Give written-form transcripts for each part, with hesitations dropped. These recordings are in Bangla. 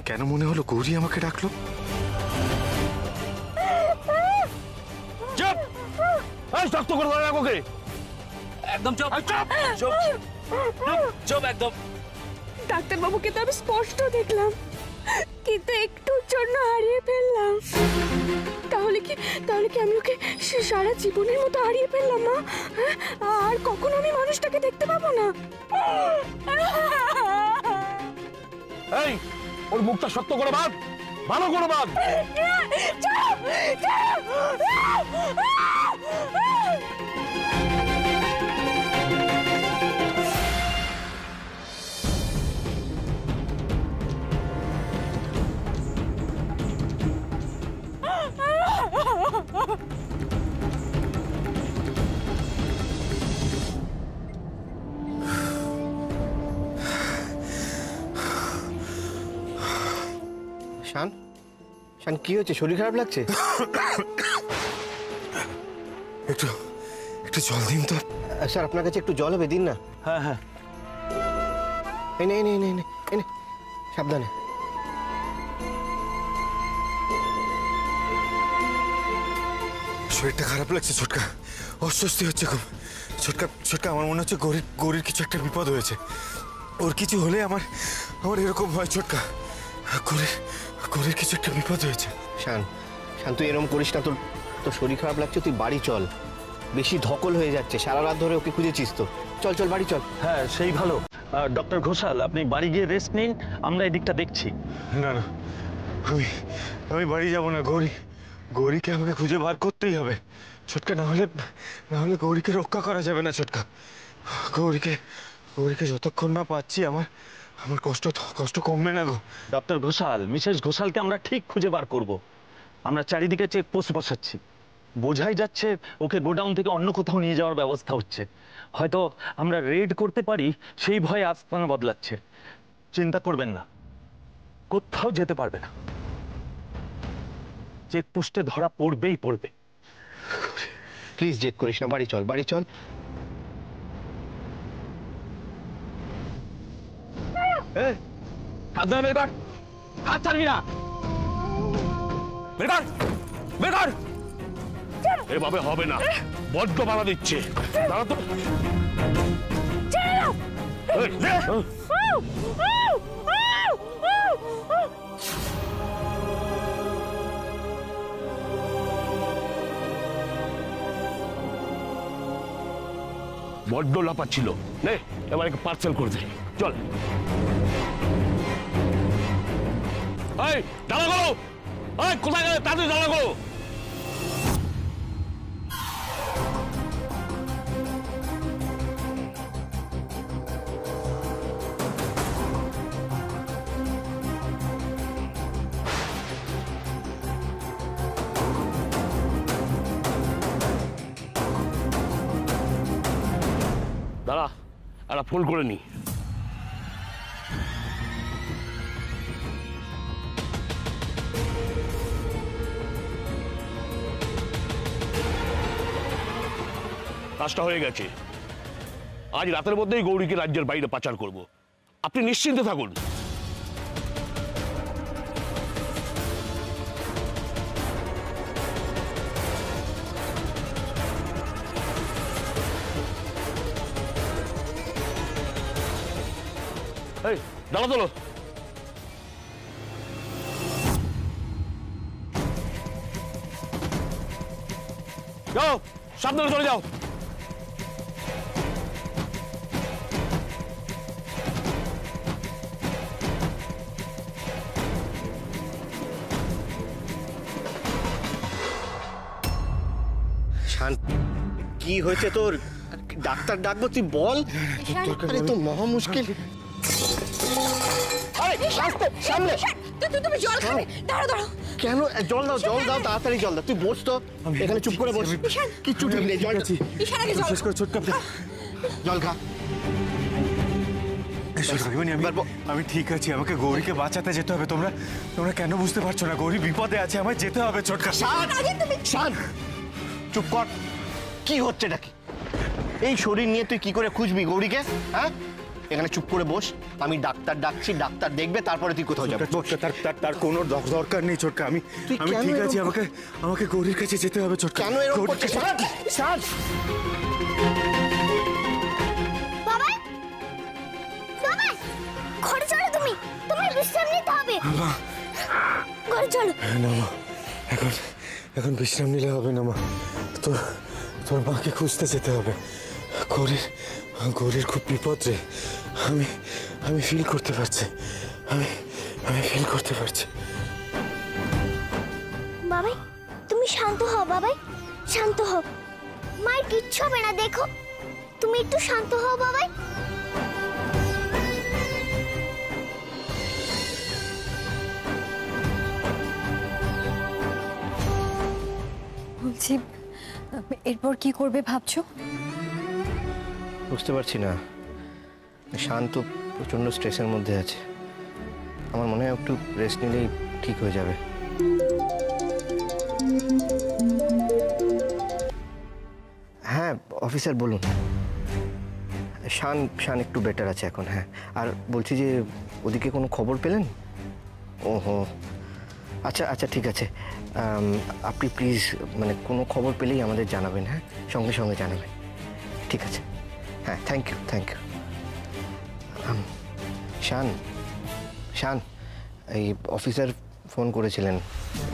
কেন মনে হলো গৌরী আমাকে ডাকলো? চুপ! এই শক্ত করে ধরে রাখো কে? একদম চুপ! চুপ! চুপ! চুপ একদম! ডাক্তারবাবুকে তো আমি স্পষ্ট দেখলাম, কিন্তু একটুর জন্য হারিয়ে ফেললাম। তাহলে কি আমি ওকে সারা জীবনের মতো হারিয়ে ফেললাম মা? আর কখনো আমি মানুষটাকে দেখতে পাবো না। এই ওর মুখটা শক্ত করে বাঁধ, ভালো করে বাঁধ। শান, শান কি হয়েছে? শরীর খারাপ লাগছে? একটু জল দিন তো। স্যার আপনার কাছে একটু জল হবে, দিন না। হ্যাঁ হ্যাঁ, এনে এনে এনে এনে এনে, সাবধানে। শরীরটা খারাপ লাগছে ছোটকা, অস্বস্তি হচ্ছে খুব। ছোটকা আমার মনে হচ্ছে গৌরীর কিছু একটা বিপদ হয়েছে। ওর কিছু হলে আমার এরকম হয় ছোটকা। গৌরীর কিছু একটা বিপদ হয়েছে। শান, তুই এরকম করিস না। তোর শরীর খারাপ লাগছে, তুই বাড়ি চল। বেশি ধকল হয়ে যাচ্ছে, সারা রাত ধরে ওকে খুঁজেছিস তো। চল বাড়ি চল। হ্যাঁ সেই ভালো। ডক্টর ঘোষাল, আপনি বাড়ি গিয়ে রেস্ট নিন, আমরা এদিকটা দেখছি। না আমি বাড়ি যাব না। গৌরীকে আমাকে খুঁজে বার করতেই হবে ছোটকা, না হলে গৌরীকে রক্ষা করা যাবে না ছোটকা। গৌরীকে যতক্ষণ না পাচ্ছি আমার কষ্ট কমবে না গো। ডক্টর ঘোষাল, মিসেস ঘোষালকে আমরা ঠিক খুঁজে বার করব। আমরা চারিদিকে চেক পোস্ট বসাচ্ছি, বোঝাই যাচ্ছে ওকে গোডাউন থেকে অন্য কোথাও নিয়ে যাওয়ার ব্যবস্থা হচ্ছে। হয়তো আমরা রেড করতে পারি, সেই ভয়ে আস্তানা বদলাচ্ছে। চিন্তা করবেন না, কোথাও যেতে পারবে না। চেকপোস্টে ধরা পড়বেই পড়বে। প্লিজ জেদ করিস না, বাড়ি চল। হাত ছাড়বি না, বেকার এভাবে হবে না, বড্ড বাধা দিচ্ছে। দাঁড়া তো। বড্ড লাফাচ্ছিল, নে এবার একটু পার্সেল করে দে। চল। এই দাঁড়া করো, এই কোথায় গেলে? তাড়াতাড়ি দাঁড়া করো। দাঁড়া, একটা ফোন করে নি। কাজটা হয়ে গেছে, আজ রাতের মধ্যেই গৌরীকে রাজ্যের বাইরে পাচার করব। আপনি নিশ্চিন্তে থাকুন। এই দাঁড়া তোলো। যাও, সাবধানে চলে যাও। শান, কি হয়েছে তোর? ডাক্তার ডাকবো, তুই বল। আরে তো মহা মুশকিল। তুমি জল খাবে? দাঁড়াও। কেন? জল দাও, তাড়াতাড়ি জল দাও। তুই বস তো, এখানে চুপ করে বস। কিচ্ছু ঠিক নেই, জল শেষ করে ছোটকা, জল খা। আমি ঠিক আছি, আমাকে গৌরীকে বাঁচাতে যেতে হবে। তোমরা কেন বুঝতে পারছো না? গৌরী বিপদে আছে, আমায় যেতে হবে ছোটকা। শান, চুপ কর। কি হচ্ছে নাকি? এই শরীর নিয়ে তুই কি করে খুঁজবি গৌরীকে? হ্যাঁ, এখানে চুপ করে বস, আমি ডাক্তার ডাকছি, ডাক্তার দেখবে, তারপরে তুই কোথাও যাবি। ছোটকা, তার কোনো দরকার নেই ছোটকা। আমি কেন ঠিক আছি। এরকম আমাকে গৌরীর কাছে যেতে হবে ছোটকা। কেন এরকম করছিস? শান! বাবাই বাবাই ঘরে চলো, তোমার বিশ্রাম নিতে হবে। মা, ঘরে চলো। না মা, এখন বিশ্রাম নিলে হবে না মা। তোর মাকে খুঁজতে যেতে হবে। গৌরীর খুব বিপদ রে। আমি ফিল করতে পারছি। আমি ফিল করতে পারছি। বাবাই তুমি শান্ত হও, বাবাই শান্ত হও। মায়ের কিচ্ছু হবে না, দেখো তুমি একটু শান্ত হও বাবাই। বলছি এরপর কি করবে ভাবছো? বুঝতে পারছি না, শান্ত প্রচণ্ড স্ট্রেসের মধ্যে আছে। আমার মনে হয় একটু রেস্ট নিলেই ঠিক হয়ে যাবে। হ্যাঁ অফিসার বলুন। শান একটু বেটার আছে এখন। হ্যাঁ, আর বলছি যে ওদিকে কোনো খবর পেলেন? ওহো, আচ্ছা ঠিক আছে। আপনি প্লিজ মানে কোনো খবর পেলেই আমাদের জানাবেন। হ্যাঁ, সঙ্গে সঙ্গে জানাবেন। ঠিক আছে, হ্যাঁ, থ্যাংক ইউ। শান, এই অফিসার ফোন করেছিলেন।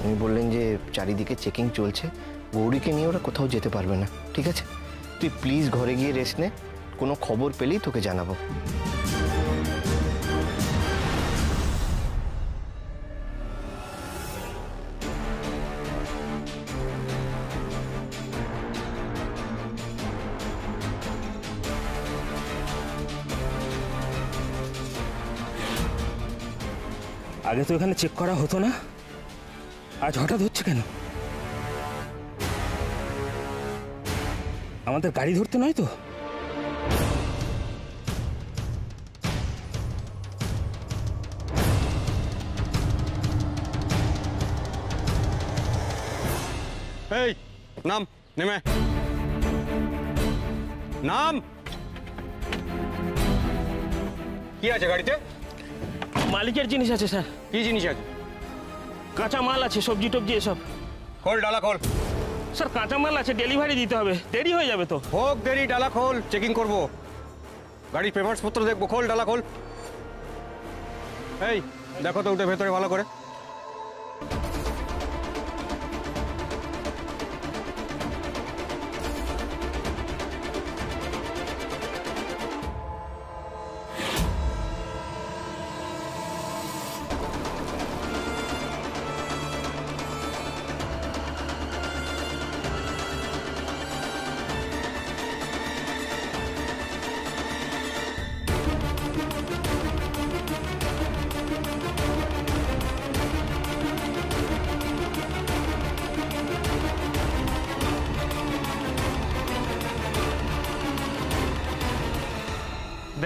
উনি বললেন যে চারিদিকে চেকিং চলছে, গৌরীকে নিয়ে ওরা কোথাও যেতে পারবে না। ঠিক আছে, তুই প্লিজ ঘরে গিয়ে রেস্ট নে, কোনো খবর পেলেই তোকে জানাবো। আগে তো এখানে চেক করা হতো না, আজ হঠাৎ হচ্ছে কেন? আমাদের গাড়ি ধরতে নয় তো? এই নাম, নেমে নাম। কি আছে গাড়িতে? মালিকের জিনিস আছে স্যার। কি জিনিস আছে? কাঁচা মাল আছে, সবজি টবজি এসব। খোল ডালা খোল। স্যার কাঁচা মাল আছে, ডেলিভারি দিতে হবে, দেরি হয়ে যাবে তো। হোক দেরি, ডালা খোল, চেকিং করবো। গাড়ির পেপারস পত্র দেখবো, খোল ডালা খোল। এই দেখো তো উঠে ভেতরে ভালো করে।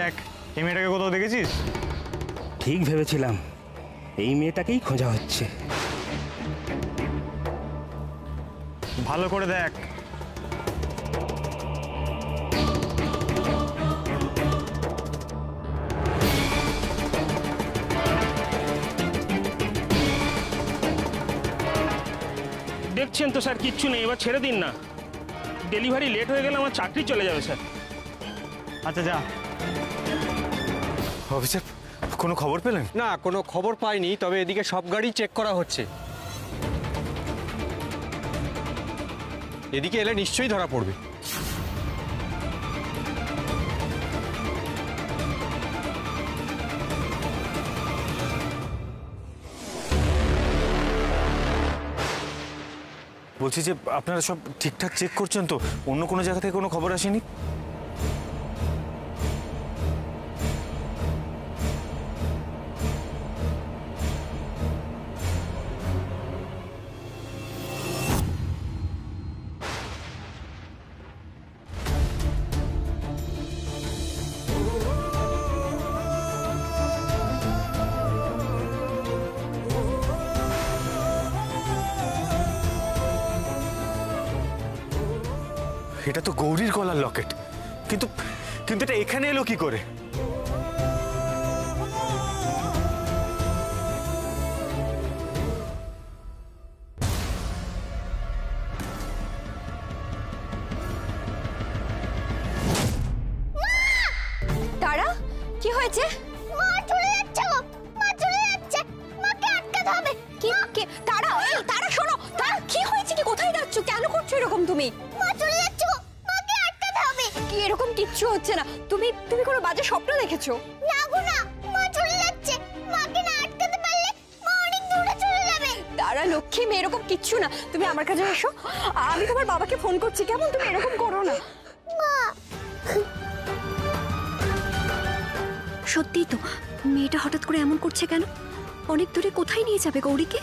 দেখ, এই মেয়েটাকে কোথাও দেখেছিস? ঠিক ভেবেছিলাম এই মেয়েটাকেই খোঁজা হচ্ছে। ভালো করে দেখ। দেখছেন তো স্যার, কিচ্ছু নেই, এবার ছেড়ে দিন না। ডেলিভারি লেট হয়ে গেলে আমার চাকরি চলে যাবে স্যার। আচ্ছা যা। অফিসার, কোনো খবর পেলেন? না, কোনো খবর পাইনি, তবে এদিকে সব গাড়ি চেক করা হচ্ছে। এদিকে এলে নিশ্চয়ই ধরা পড়বে। বলছি যে আপনারা সব ঠিকঠাক চেক করছেন তো? অন্য কোনো জায়গা থেকে কোনো খবর আসেনি? এটা তো গৌরীর গলার লকেট, কিন্তু এটা এখানে এলো কি করে? তুমি? মা চলে যাচ্ছ, মাকে আটকাতে হবে। কি এরকম কিচ্ছু হচ্ছে না, তুমি তুমি কোনো বাজে স্বপ্ন দেখেছো? না গো না, মা চলে যাচ্ছে। মাকে না আটকাতে পারলে মা অনেক দূরে চলে যাবে। তারা লক্ষ্মী মেয়ে, এরকম কিচ্ছু না, তুমি আমার কাছে এসো, আমি তোমার বাবাকে ফোন করছি, কেমন? তুমি এরকম করো না। মা সত্যি তো, মেয়েটা হঠাৎ করে এমন করছে কেন? অনেক দূরে কোথায় নিয়ে যাবে গৌরীকে?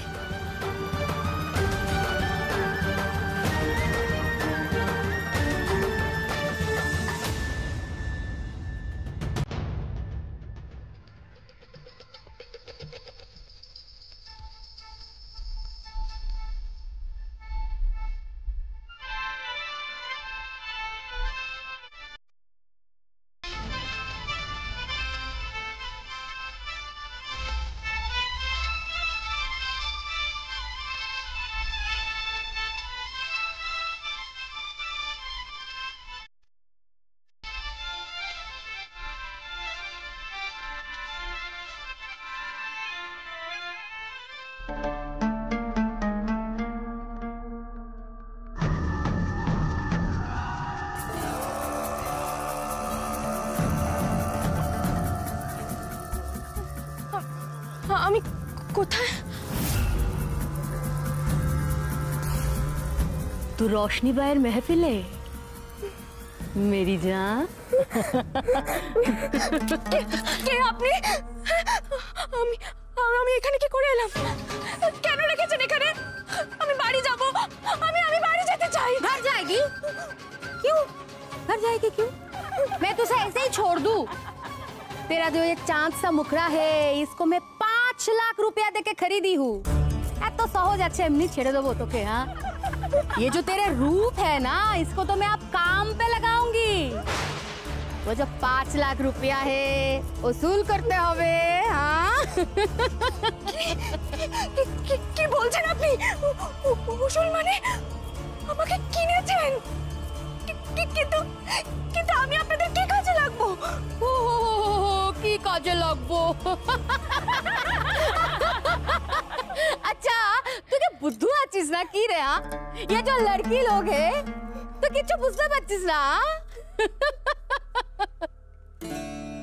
আমি কোথায়? तू रोशनी बाहर महफिले मेरी जान। কে আপনি? আমি আমি এখানে কি করে এলাম? কেন রেখেছেন এখানে? আমি বাড়ি যাব, আমি বাড়ি যেতে চাই। घर जाएगी? क्यों घर जाएगी क्यों? मैं तुझे ऐसे ही छोड़ दूं? तेरा जो ये चांद सा मुखड़ा है इसको मैं 5 लाख रुपया देके खरीदी हूँ। तो सहज अच्छे एमनी छेड़े दो तो के। हाँ ये जो तेरे रूप है ना इसको तो मैं अब काम पे लगाऊंगी। वो जो 5 लाख रुपया है वसूल करते होवे। हाँ কি বলছেন আপনি? উসুল মানে আমাকে কিনেছেন? কিন্তু কিন্তু আমি আপনাদের কি কাজে লাগবো? ও কি কাজে লাগবো? अच्छा तू क्या बुद्धू आचिस ना की रे? हाँ ये जो लड़की लोग है तो किच्छु बुझते बच्चिस ना?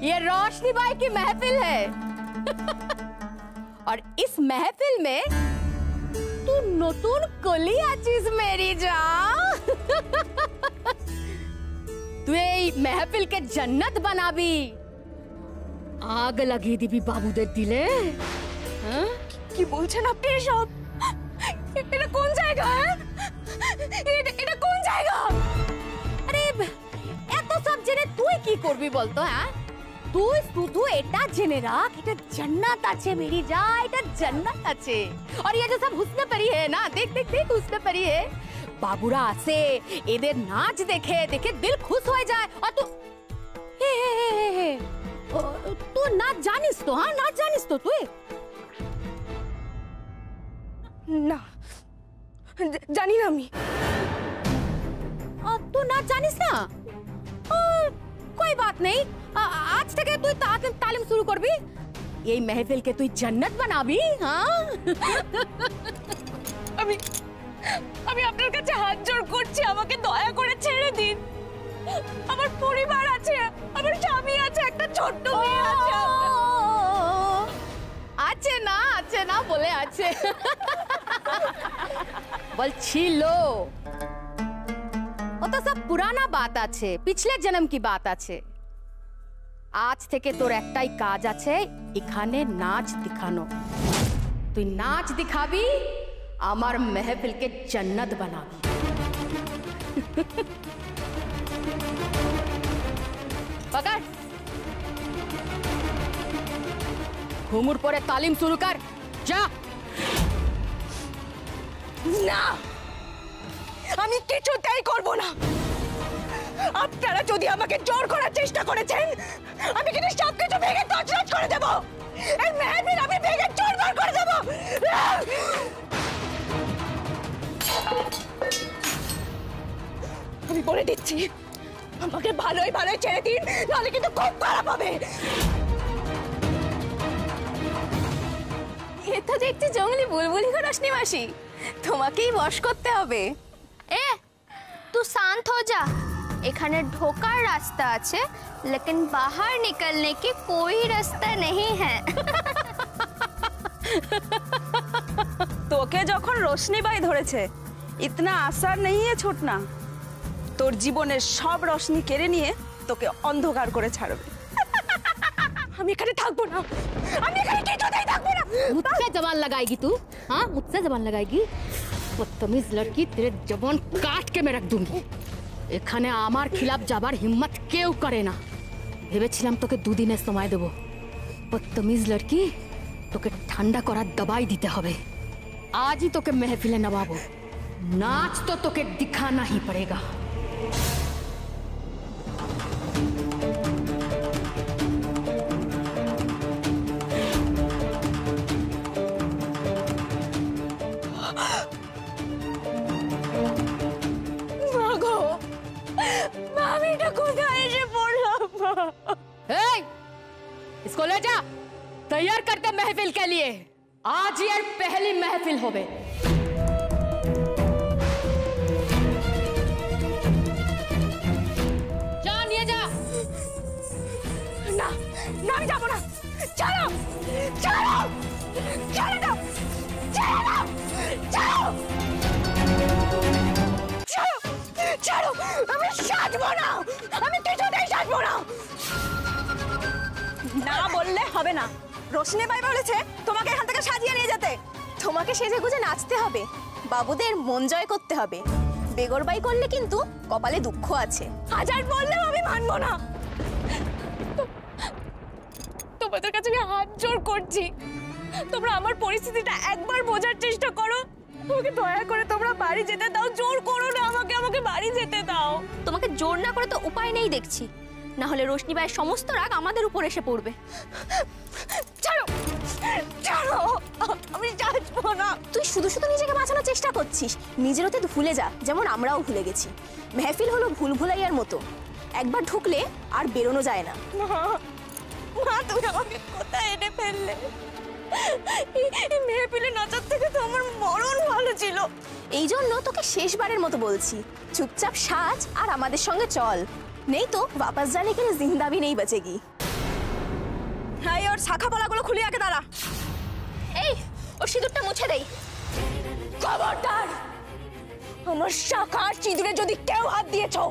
ये रोशनी बाई की महफिल है और इस महफिल में तू नतून कली आचिस मेरी जान। तू ये महफिल के जन्नत बनाबी। आग लगी दिबी बाबू दे दिले। हाँ কি বলছেন আপনি এসব? এটা কোন জায়গা? এটা কোন জায়গা? আরে এত সব জেনে তুই কি করবি বলতো? হ্যাঁ তুই শুধু এটা জেনে রাখ এটা জান্নাত আছে মেরি যা, এটা জান্নাত আছে। और ये जो सब हुस्न परी है ना, देख देख देख हुस्न परी है। বাবুরা আছে এদের নাচ দেখে দেখে দিল খুশ হয়ে যায়। আর তুই হে হে হে হে তুই নাচ জানিস তো? হ্যাঁ নাচ জানিস তো তুই? না জানি না আমি। तू नाच जानिस ना? कोई बात नहीं, आज থেকে তুই তালিম শুরু করবি। এই महफिल के তুই জান্নাত বানাবি। হ্যাঁ আমি আপনার কাছে হাত জোড় করছি, আমাকে দয়া করে ছেড়ে দিন। আমার পরিবার আছে, আমার স্বামী আছে, একটা ছোট্ট মেয়ে আছে। আছে না বলে আছে। বলছি লো ও তো সব পুরানা বাত আছে, পিছলে জন্ম কি বাত আছে। আজ থেকে তোর একটাই কাজ আছে, এখানে নাচ দেখানো। তুই নাচ দিখাবি, আমার महफिल के जन्नत बनाबी। पकड़ ঘুমুর পরে তালিম শুরু কর যা। না আমি কিছুতেই করব না। আপনারা যদি আমাকে জোর করার চেষ্টা করেছেন আমি কিন্তু সবকিছু ভেঙে তছনছ করে দেব। এই মেহফিল আমি ভেঙে চুরমার করে দেব। আমি বলে দিচ্ছি আমাকে ভালোই ভালোই ছেড়ে দিন, নাহলে কিন্তু খুব খারাপ হবে। এ তো দেখছি জঙ্গলি বুলবুলি গো রোশনি মাসি, তোমাকেই বশ করতে হবে। এ तू शांत हो जा। এখানে ঢোকার রাস্তা আছে, लेकिन बाहर निकलने की कोई रास्ता नहीं है। তোকে যখন রোশনীবাই ধরেছে, ইতনা আসার নেই है छोटना। তোর জীবনের সব রোশনি কেড়ে নিয়ে তোকে অন্ধকার করে ছাড়বে। আমি এখানে থাকবো না, আমি এখানে কিছুতেই থাকবো না। मुझसे जबान लगाएगी तू? हाँ, मुझसे जबान लगाएगी? बदतमीज लड़की, तेरे जबान काट के मैं रख दूंगी। এখানে আমার খিলাফ যাবার হিম্মত কেউ করে না। ভেবেছিলাম তোকে দুদিনের সময় দেবো। বদতমিজ লড়কি, তোকে ঠান্ডা করার দবাই দিতে হবে। আজই তোকে মেহফিলে নবাবো। নাচ তো তোকে দিখানা ही पड़ेगा। इसको ले जा, तैयार करते महफिल के लिए। आज ये पहली महफिल होवे। जा निये जा। না না আমি যাবো না। চলো চলো চলো দাও, চলো দাও, চলো চলো চলো। আমি সাজবো না, আমি কিছুতেই সাজবো না। না বললে হবে না। রোশনীবাই বলেছে তোমাকে এখান থেকে সাজিয়ে নিয়ে যেতে। তোমাকে সেজে গুজে নাচতে হবে, বাবুদের মন জয় করতে হবে। বেগরবাই করলে কিন্তু কপালে দুঃখ আছে। হাজার বললেও আমি মানবো না। তোমাদের কাছে আমি হাত জোড় করছি, তোমরা আমার পরিস্থিতিটা একবার বোঝার চেষ্টা করো। আমাকে দয়া করে তোমরা বাড়ি যেতে দাও, জোর করো না আমাকে, আমাকে বাড়ি যেতে দাও। তোমাকে জোর না করে তো উপায় নেই দেখছি, না হলে রোশনীবাইয়ের সমস্ত রাগ আমাদের উপর এসে পড়বে। ছাড়ো ছাড়ো, আমি যাবো না। তুই শুধু শুধু নিজেকে বাঁচানোর চেষ্টা করছিস। নিজেরও তো ভুলে যা, যেমন আমরাও ভুলে গেছি। মেহফিল হলো ভুল ভুলাইয়ার মতো, একবার ঢুকলে আর বেরোনো যায় না। মা তুমি আমাকে কোথায় এনে ফেললে? এই মেহফিলে নাচার থেকে তো আমার মরণ ভালো ছিল। এই জন্য তোকে শেষবারের মতো বলছি, চুপচাপ সাজ আর আমাদের সঙ্গে চল, नहीं तो वापस जाने के लिए जिंदा भी नहीं बचेगी। হাই, ওর শাখা পলাগুলো খুলে আগে দাঁড়া। এই, ওর সিঁদুরটা মুছে দেই। খবরদার, আমার শাখা সিঁদুরে যদি কেউ হাত দিয়েছো,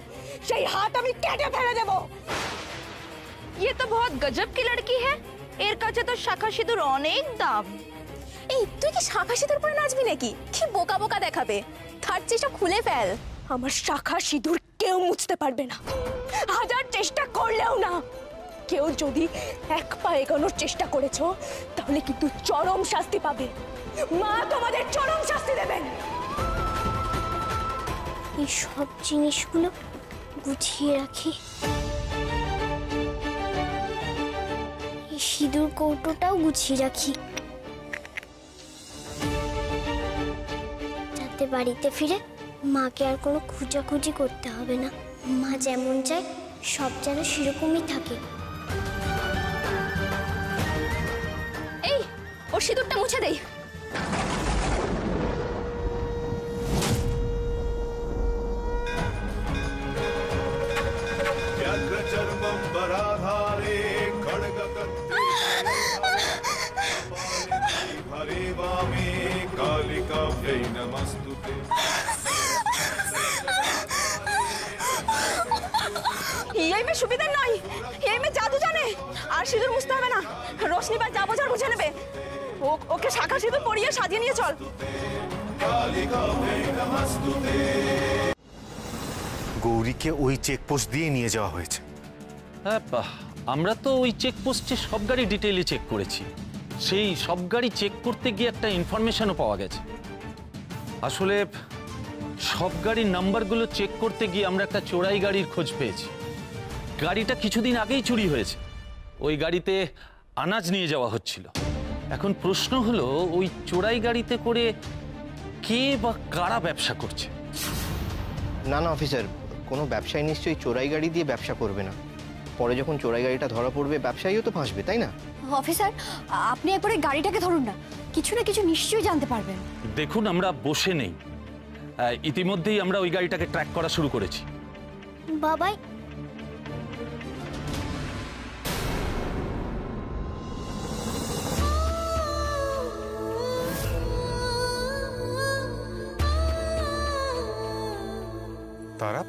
সেই হাত আমি কেটে ফেলে দেব। ये तो बहुत गजब की लड़की है, এর কাছে তো শাখা সিঁদুর অনেক দাম। এই, তুই কি শাখা সিঁদুর পরে নাচবি নাকি? কি বোকা বোকা দেখাবে। থার চেষ্টা খুলে ফেল। আমার শাখা সিঁদুর কেউ মুছতে পারবে না, হাজার চেষ্টা করলেও না। কেউ যদি এক পা এগোনোর চেষ্টা করেছো, তাহলে কিন্তু চরম শাস্তি পাবে। মা তোমাদের চরম শাস্তি দেবেন। এই সব জিনিসগুলো গুছিয়ে রাখি। এই সিঁদুর কৌটোটাও গুছিয়ে রাখি, যাতে বাড়িতে ফিরে মাকে আর কোনো খুঁজাখুঁজি করতে হবে না। মা যেমন চায় সব যেন সেরকমই থাকে। এই, ওর সিঁদুরটা মুছে দেই। এই মেয়ে সুবিধা নয়, এই মেয়ে জাদু জানে। আর সিঁদুর মুছতে হবে না, রোশনীবাই যা বোঝার বুঝে নেবে। ওকে শাখা সিঁদুর পরিয়ে সাজিয়ে নিয়ে চল। গৌরীকে ওই চেকপোস্ট দিয়ে নিয়ে যাওয়া হয়েছে। হ্যাঁ, আমরা তো ওই চেকপোস্টে সব গাড়ি ডিটেইলে চেক করেছি। সেই সব গাড়ি চেক করতে গিয়ে একটা ইনফরমেশনও পাওয়া গেছে। আসলে সব গাড়ির নাম্বারগুলো চেক করতে গিয়ে আমরা একটা চোরাই গাড়ির খোঁজ পেয়েছি। গাড়িটা কিছুদিন আগেই চুরি হয়েছে। ওই গাড়িতে আনাজ নিয়ে যাওয়া হচ্ছিল। এখন প্রশ্ন হলো, ওই চোরাই গাড়িতে করে কে বা কারা ব্যবসা করছে? না না অফিসার, কোনো ব্যবসায়ী নিশ্চয়ই চোরাই গাড়ি দিয়ে ব্যবসা করবে না। পরে যখন চোরাই গাড়িটা ধরা পড়বে, ব্যবসায়ীও তো ফাঁসবে, তাই না? অফিসার, আপনি একবার গাড়িটাকে ধরুন না, কিছু না কিছু নিশ্চয়ই জানতে পারবেন। দেখুন, আমরা বসে নেই, ইতিমধ্যেই আমরা ওই গাড়িটাকে ট্র্যাক করা শুরু করেছি। বাবাই, তারা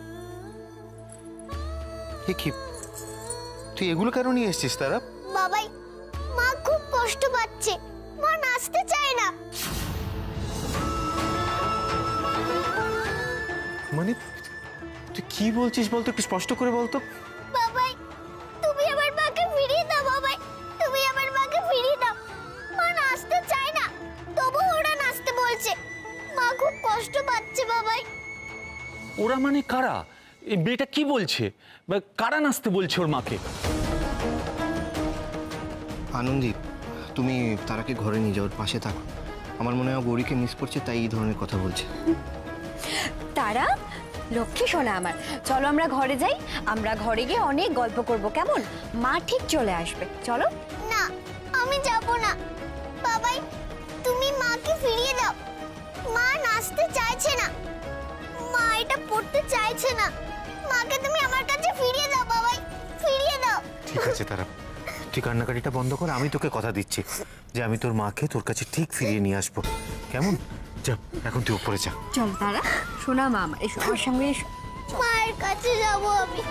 কি তুই এগুলো কেন নিয়ে এসেছিস তারা? বাবাই, মা খুব কষ্ট পাচ্ছে, মা নাচতে চায় না। মানে তুই কি বলছিস বলতো, একটু স্পষ্ট করে বলতো। বাবাই, তুমি আমার মাকে ফিরিয়ে দাও। বাবাই, তুমি আমার মাকে ফিরিয়ে দাও। মা নাচতে চায় না, তবু ওরা নাচতে বলছে। মা খুব কষ্ট পাচ্ছে বাবাই। ওরা মানে কারা? এই মেয়েটা কি বলছে? বা কারা নাচতে বলছে ওর মাকে? আনন্দী, তুমি তারাকে ঘরে নিয়ে যাও, ওর পাশে থাকো। আমার মনে হয় গৌরীকে মিস করছে, তাই এই ধরনের কথা বলছে। তারা লক্ষ্মী সোনা আমার, চলো আমরা ঘরে যাই। আমরা ঘরে গিয়ে অনেক গল্প করব, কেমন? মা ঠিক চলে আসবে, চলো। না, আমি যাব না। বাবাই, তুমি মাকে ফিরিয়ে দাও। মা নাচতে চাইছে না, মা এটা পড়তে চাইছে না। মাকে তুমি আমার কাছে ফিরিয়ে দাও বাবাই, ফিরিয়ে দাও। ঠিক আছে তারা, তুই কান্নাকাটিটা বন্ধ কর। আমি তোকে কথা দিচ্ছি যে আমি তোর মাকে তোর কাছে ঠিক ফিরিয়ে নিয়ে আসবো, কেমন? যা, এখন তুই উপরে যা। চল তারা, সোনা মা আমার, এসো আমার সঙ্গে এসো। মায়ের কাছে যাবো আমি।